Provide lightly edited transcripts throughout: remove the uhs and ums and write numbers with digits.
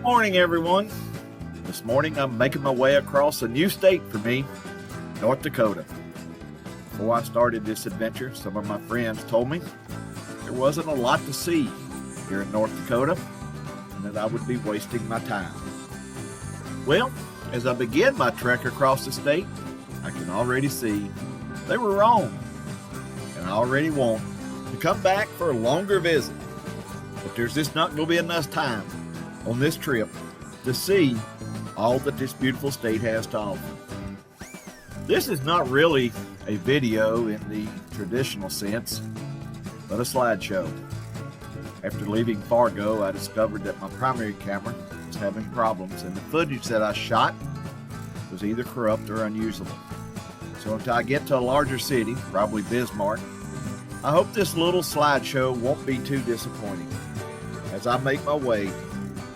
Good morning, everyone. This morning I'm making my way across a new state for me, North Dakota. Before I started this adventure, some of my friends told me there wasn't a lot to see here in North Dakota and that I would be wasting my time. Well, as I begin my trek across the state, I can already see they were wrong, and I already want to come back for a longer visit. But there's just not going to be enough time on this trip to see all that this beautiful state has to offer. This is not really a video in the traditional sense, but a slideshow. After leaving Fargo, I discovered that my primary camera was having problems, and the footage that I shot was either corrupt or unusable. So until I get to a larger city, probably Bismarck, I hope this little slideshow won't be too disappointing as I make my way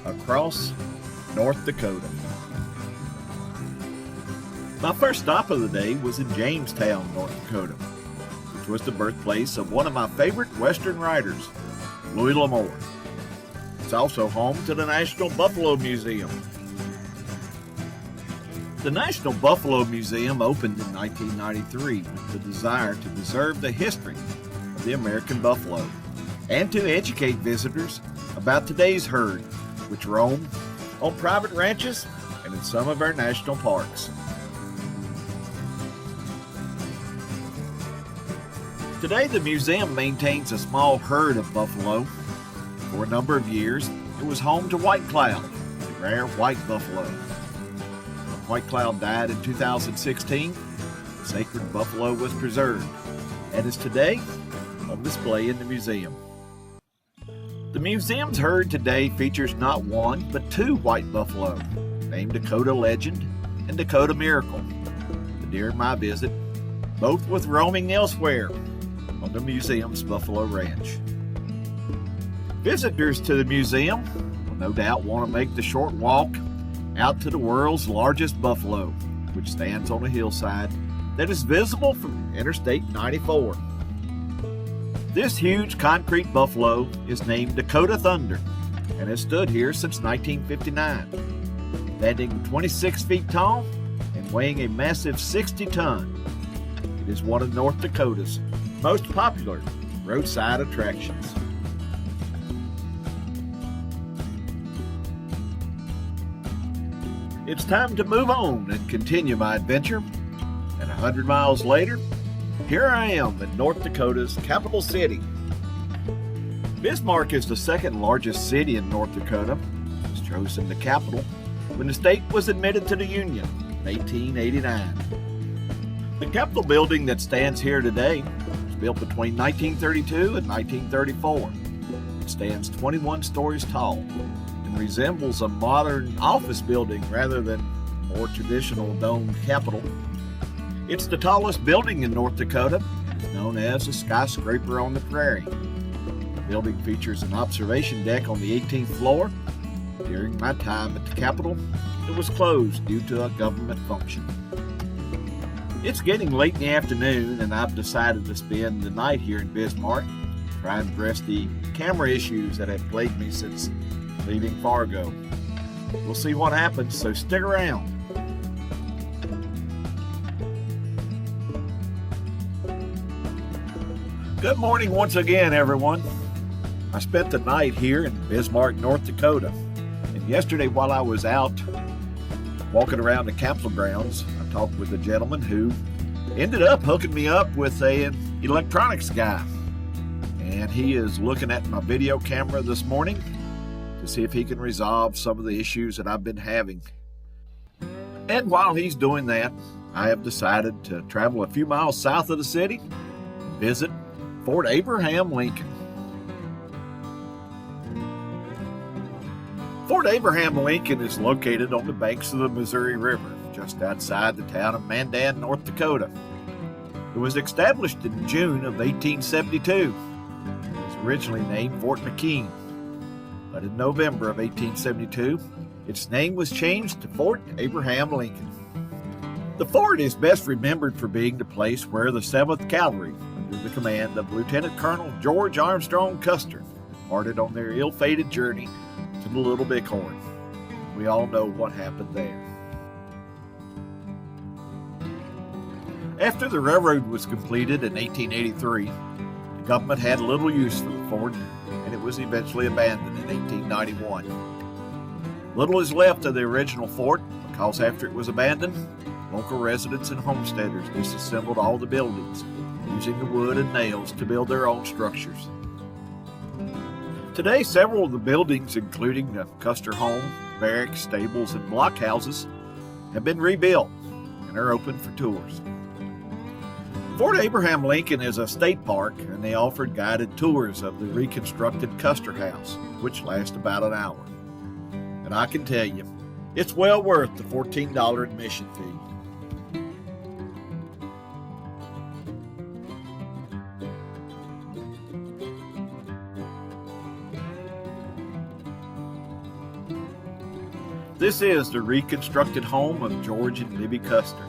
across North Dakota. My first stop of the day was in Jamestown, North Dakota, which was the birthplace of one of my favorite Western writers, Louis L'Amour. It's also home to the National Buffalo Museum. The National Buffalo Museum opened in 1993 with the desire to preserve the history of the American buffalo and to educate visitors about today's herd, which roam on private ranches and in some of our national parks. Today, the museum maintains a small herd of buffalo. For a number of years, it was home to White Cloud, the rare white buffalo. When White Cloud died in 2016, the sacred buffalo was preserved and is today on display in the museum. The museum's herd today features not one, but two white buffalo, named Dakota Legend and Dakota Miracle. During my visit, both with roaming elsewhere on the museum's Buffalo Ranch. Visitors to the museum will no doubt want to make the short walk out to the world's largest buffalo, which stands on a hillside that is visible from Interstate 94. This huge concrete buffalo is named Dakota Thunder and has stood here since 1959, standing 26 feet tall and weighing a massive 60 tons. It is one of North Dakota's most popular roadside attractions. It's time to move on and continue my adventure, and 100 miles later, here I am in North Dakota's capital city. Bismarck is the second largest city in North Dakota. It was chosen the capital when the state was admitted to the Union in 1889. The Capitol building that stands here today was built between 1932 and 1934. It stands 21 stories tall and resembles a modern office building rather than a more traditional domed capitol. It's the tallest building in North Dakota. It's known as a skyscraper on the prairie. The building features an observation deck on the 18th floor. During my time at the Capitol, it was closed due to a government function. It's getting late in the afternoon, and I've decided to spend the night here in Bismarck, trying to address the camera issues that have plagued me since leaving Fargo. We'll see what happens, so stick around. Good morning once again, everyone. I spent the night here in Bismarck, North Dakota. And yesterday, while I was out walking around the Capitol grounds, I talked with a gentleman who ended up hooking me up with an electronics guy. And he is looking at my video camera this morning to see if he can resolve some of the issues that I've been having. And while he's doing that, I have decided to travel a few miles south of the city and visit Fort Abraham Lincoln. Fort Abraham Lincoln is located on the banks of the Missouri River, just outside the town of Mandan, North Dakota. It was established in June of 1872. It was originally named Fort McKean, but in November of 1872, its name was changed to Fort Abraham Lincoln. The fort is best remembered for being the place where the 7th Cavalry, under the command of Lieutenant Colonel George Armstrong Custer, departed on their ill-fated journey to the Little Bighorn. We all know what happened there. After the railroad was completed in 1883, the government had little use for the fort, and it was eventually abandoned in 1891. Little is left of the original fort because after it was abandoned, local residents and homesteaders disassembled all the buildings, using the wood and nails to build their own structures. Today, several of the buildings, including the Custer home, barracks, stables, and blockhouses, have been rebuilt and are open for tours. Fort Abraham Lincoln is a state park, and they offered guided tours of the reconstructed Custer House, which last about an hour. And I can tell you, it's well worth the $14 admission fee. This is the reconstructed home of George and Libby Custer.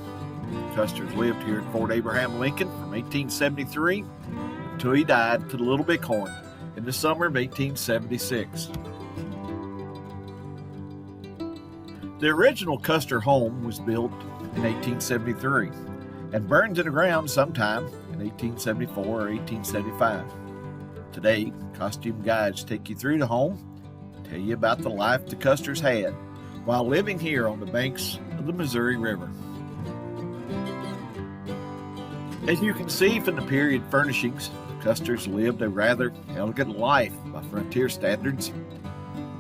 Custers lived here at Fort Abraham Lincoln from 1873 until he died to the Little Bighorn in the summer of 1876. The original Custer home was built in 1873 and burned to the ground sometime in 1874 or 1875. Today, costume guides take you through the home, tell you about the life the Custers had while living here on the banks of the Missouri River. As you can see from the period furnishings, the Custers lived a rather elegant life by frontier standards,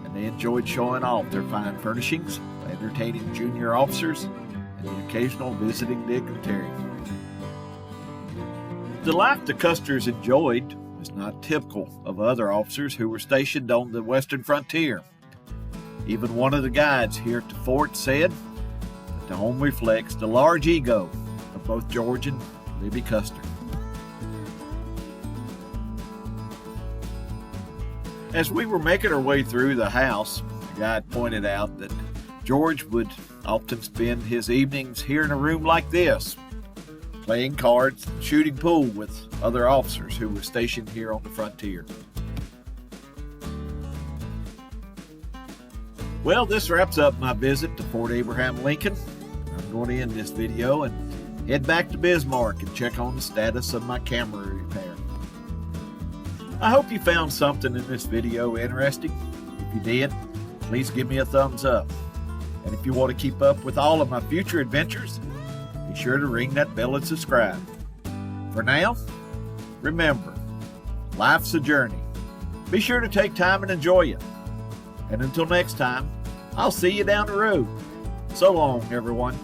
and they enjoyed showing off their fine furnishings, entertaining junior officers, and the occasional visiting dignitary. The life the Custers enjoyed was not typical of other officers who were stationed on the western frontier. Even one of the guides here at the fort said that the home reflects the large ego of both George and Libby Custer. As we were making our way through the house, the guide pointed out that George would often spend his evenings here in a room like this, playing cards and shooting pool with other officers who were stationed here on the frontier. Well, this wraps up my visit to Fort Abraham Lincoln. I'm going to end this video and head back to Bismarck and check on the status of my camera repair. I hope you found something in this video interesting. If you did, please give me a thumbs up. And if you want to keep up with all of my future adventures, be sure to ring that bell and subscribe. For now, remember, life's a journey. Be sure to take time and enjoy it. And until next time, I'll see you down the road. So long, everyone.